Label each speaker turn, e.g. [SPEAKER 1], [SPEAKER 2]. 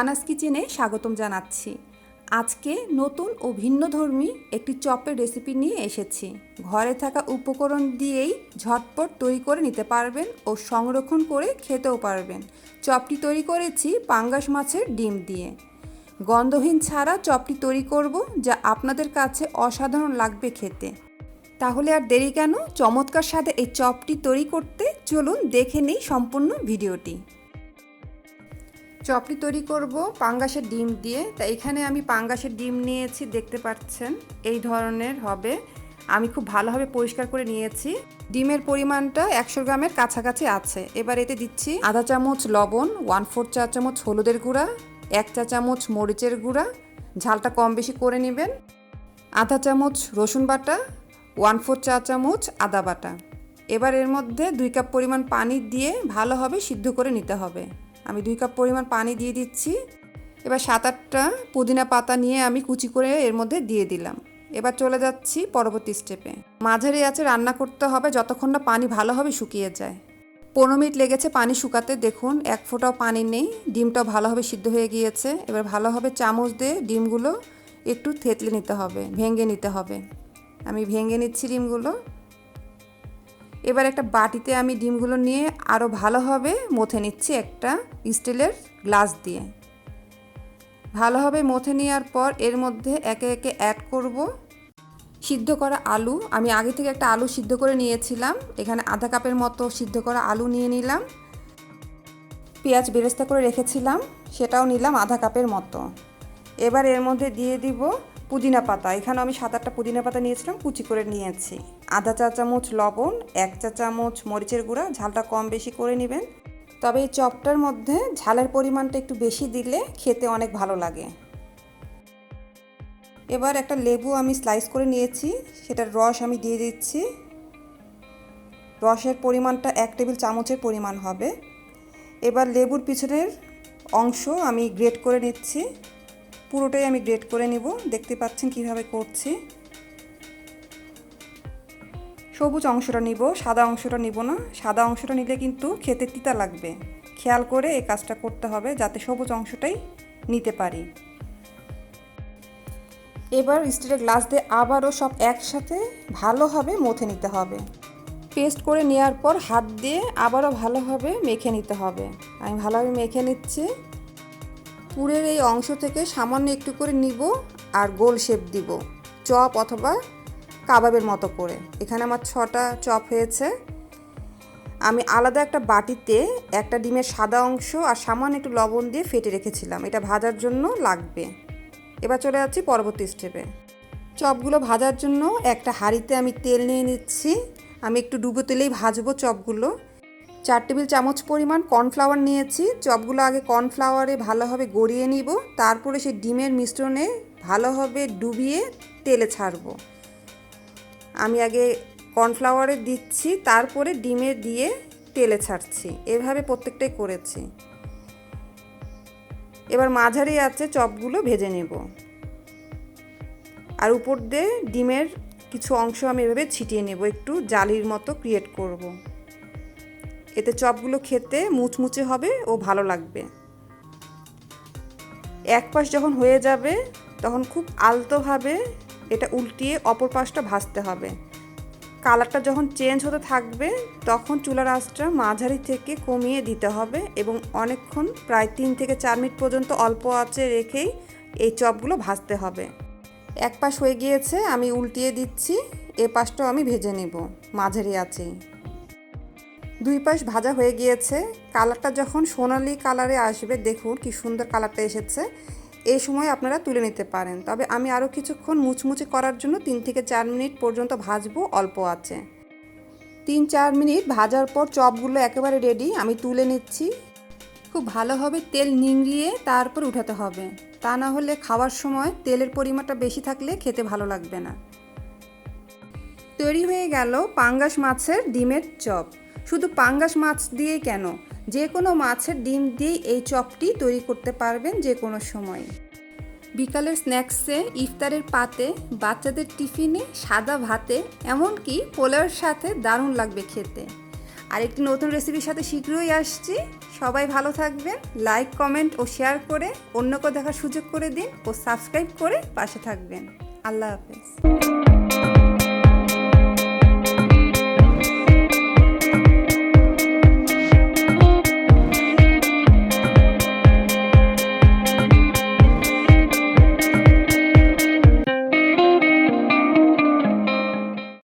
[SPEAKER 1] মানাস কিচেনে স্বাগতম জানাচ্ছি। আজকে নতুন ও ভিন্নধর্মী একটি চপের রেসিপি নিয়ে এসেছি। ঘরে থাকা উপকরণ দিয়েই ঝটপট তৈরি করে নিতে পারবেন ও সংরক্ষণ করে খেতেও পারবেন। চপটি তৈরি করেছি পাঙ্গাস মাছের ডিম দিয়ে। গন্ধহীন ছাড়া চপটি তৈরি করব, যা আপনাদের কাছে অসাধারণ লাগবে খেতে। তাহলে আর দেরি কেন, চমৎকার স্বাদে এই চপটি তৈরি করতে চলুন দেখে নেই সম্পূর্ণ ভিডিওটি। চপটি তৈরি করব পাঙ্গাসের ডিম দিয়ে। তাই এখানে আমি পাঙ্গাসের ডিম নিয়েছি, দেখতে পাচ্ছেন এই ধরনের হবে। আমি খুব ভালোভাবে পরিষ্কার করে নিয়েছি। ডিমের পরিমাণটা 100 গ্রামের কাছাকাছি আছে। এবার এতে দিচ্ছি আধা চামচ লবণ, 1/4 চা চামচ হলুদের গুঁড়া, 1 চা চামচ মরিচের গুঁড়া, ঝালটা কম বেশি করে নেবেন, আধা চামচ রসুন বাটা, 1/4 চা চামচ আদা বাটা। এবার এর মধ্যে 2 কাপ পরিমাণ পানি দিয়ে ভালোভাবে সিদ্ধ করে নিতে হবে। আমি 2 কাপ পরিমাণ পানি দিয়ে দিচ্ছি। এবার 7-8টা পুদিনা পাতা নিয়ে আমি কুচি করে এর মধ্যে দিয়ে দিলাম। এবার চলে যাচ্ছি পরবর্তী স্টেপে। মাঝারি আঁচে রান্না করতে হবে যতক্ষণ না পানি ভালোভাবে শুকিয়ে যায়। 15 মিনিট লেগেছে পানি শুকাতে। দেখুন 1 ফোঁটাও পানি নেই, ডিমটাও ভালোভাবে সিদ্ধ হয়ে গিয়েছে। এবার ভালোভাবে চামচ দিয়ে ডিমগুলো একটু থেতলে নিতে হবে, ভেঙে নিতে হবে। আমি ভেঙে নিচ্ছি ডিমগুলো। এবার একটা বাটিতে আমি ডিমগুলো নিয়ে আরও ভালোভাবে মথে নিচ্ছি একটা স্টিলের গ্লাস দিয়ে। ভালোভাবে মথে নেওয়ার পর এর মধ্যে একে একে অ্যাড করব সিদ্ধ করা আলু। আমি আগে থেকে একটা আলু সিদ্ধ করে নিয়েছিলাম, এখানে আধা কাপের মতো সিদ্ধ করা আলু নিয়ে নিলাম। পেঁয়াজ বেরেস্তা করে রেখেছিলাম, সেটাও নিলাম আধা কাপের মতো। এবার এর মধ্যে দিয়ে দিব পুদিনা পাতা। এখানে আমি 7-8টা পুদিনা পাতা নিয়েছিলাম, কুচি করে নিয়েছি। আধা চা চামচ লবণ, 1 চা চামচ মরিচের গুঁড়া, ঝালটা কম বেশি করে নেবেন। তবে এই চপটার মধ্যে ঝালের পরিমাণটা একটু বেশি দিলে খেতে অনেক ভালো লাগে। এবার একটা লেবু আমি স্লাইস করে নিয়েছি, সেটার রস আমি দিয়ে দিচ্ছি। রসের পরিমাণটা 1 টেবিল চামচের পরিমাণ হবে। এবার লেবুর পিছনের অংশ আমি গ্রেট করে নিচ্ছি। পুরোটাই আমি গ্রেট করে নিব। দেখতে পাচ্ছেন কিভাবে করছি। সবুজ অংশটা নিব, সাদা অংশটা নিব না। সাদা অংশটা নিলে কিন্তু খেতে তিতা লাগবে। খেয়াল করে এই কাজটা করতে হবে যাতে সবুজ অংশটাই নিতে পারি। এবার স্টিলের গ্লাস দিয়ে আবারও সব একসাথে ভালোভাবে মথে নিতে হবে। পেস্ট করে নেওয়ার পর হাত দিয়ে আবারও ভালোভাবে মেখে নিতে হবে। আমি ভালোভাবে মেখে নিচ্ছি। পুরের এই অংশ থেকে সামান্য একটু করে নিব আর গোল শেপ দিব, চপ অথবা কাবাবের মতো করে। এখানে আমার 6টা চপ হয়েছে। আমি আলাদা একটা বাটিতে একটা ডিমের সাদা অংশ আর সামান্য একটু লবণ দিয়ে ফেটে রেখেছিলাম, এটা ভাজার জন্য লাগবে। এবার চলে যাচ্ছি পরবর্তী স্টেপে। চপগুলো ভাজার জন্য একটা হাঁড়িতে আমি তেল নিয়ে নিচ্ছি। আমি একটু ডুবো তেলেই ভাজবো চপগুলো। 4 টেবিল চামচ পরিমাণ কর্নফ্লাওয়ার নিয়েছি। চপগুলো আগে কর্নফ্লাওয়ারে ভালোভাবে গড়িয়ে নিব, তারপরে সেই ডিমের মিশ্রণে ভালোভাবে ডুবিয়ে তেলে ছাড়বো। আমি আগে কর্নফ্লাওয়ারে দিচ্ছি, তারপরে ডিমে দিয়ে তেলে ছাড়ছি। এভাবে প্রত্যেকটাই করেছি। এবার মাঝারি আঁচে চপগুলো ভেজে নেব। আর উপর দিয়ে ডিমের কিছু অংশ আমি এভাবে ছিটিয়ে নেব, একটু জালির মতো ক্রিয়েট করব। এতে চপগুলো খেতে মুচমুচে হবে ও ভালো লাগবে। এক পাশ যখন হয়ে যাবে তখন খুব আলতোভাবে এটা উল্টিয়ে অপর পাশটা ভাজতে হবে। কালারটা যখন চেঞ্জ হতে থাকবে তখন চুলার আঁচটা মাঝারি থেকে কমিয়ে দিতে হবে এবং অনেকক্ষণ, প্রায় 3 থেকে 4 মিনিট পর্যন্ত অল্প আঁচে রেখেই এই চপগুলো ভাজতে হবে। এক পাশ হয়ে গিয়েছে, আমি উল্টিয়ে দিচ্ছি। এ পাশটাও আমি ভেজে নেব মাঝারি আঁচেই। 2 পাশ ভাজা হয়ে গিয়েছে। কালারটা যখন সোনালি কালারে আসবে, দেখুন কি সুন্দর কালারটা এসেছে। এই সময় আপনারা তুলে নিতে পারেন। তবে আমি আরও কিছুক্ষণ মুচমুচে করার জন্য 3 থেকে 4 মিনিট পর্যন্ত ভাজবো অল্প আঁচে। 3-4 মিনিট ভাজার পর চপগুলো একেবারে রেডি। আমি তুলে নিচ্ছি। খুব ভালোভাবে তেল নিংড়িয়ে তারপর উঠাতে হবে, তা না হলে খাওয়ার সময় তেলের পরিমাণটা বেশি থাকলে খেতে ভালো লাগবে না। তৈরি হয়ে গেল পাঙ্গাস মাছের ডিমের চপ। শুধু পাঙ্গাস মাছ দিয়েই কেন, যে কোনো মাছের ডিম দিয়েই এই চপটি তৈরি করতে পারবেন যে কোনো সময়। বিকালের স্ন্যাক্সে, ইফতারের পাতে, বাচ্চাদের টিফিনে, সাদা ভাতে, এমনকি পোলাওয়ের সাথে দারুণ লাগবে খেতে। আরেকটি নতুন রেসিপির সাথে শীঘ্রই আসছি। সবাই ভালো থাকবেন। লাইক, কমেন্ট ও শেয়ার করে অন্যকে দেখার সুযোগ করে দিন ও সাবস্ক্রাইব করে পাশে থাকবেন। আল্লাহ হাফেজ।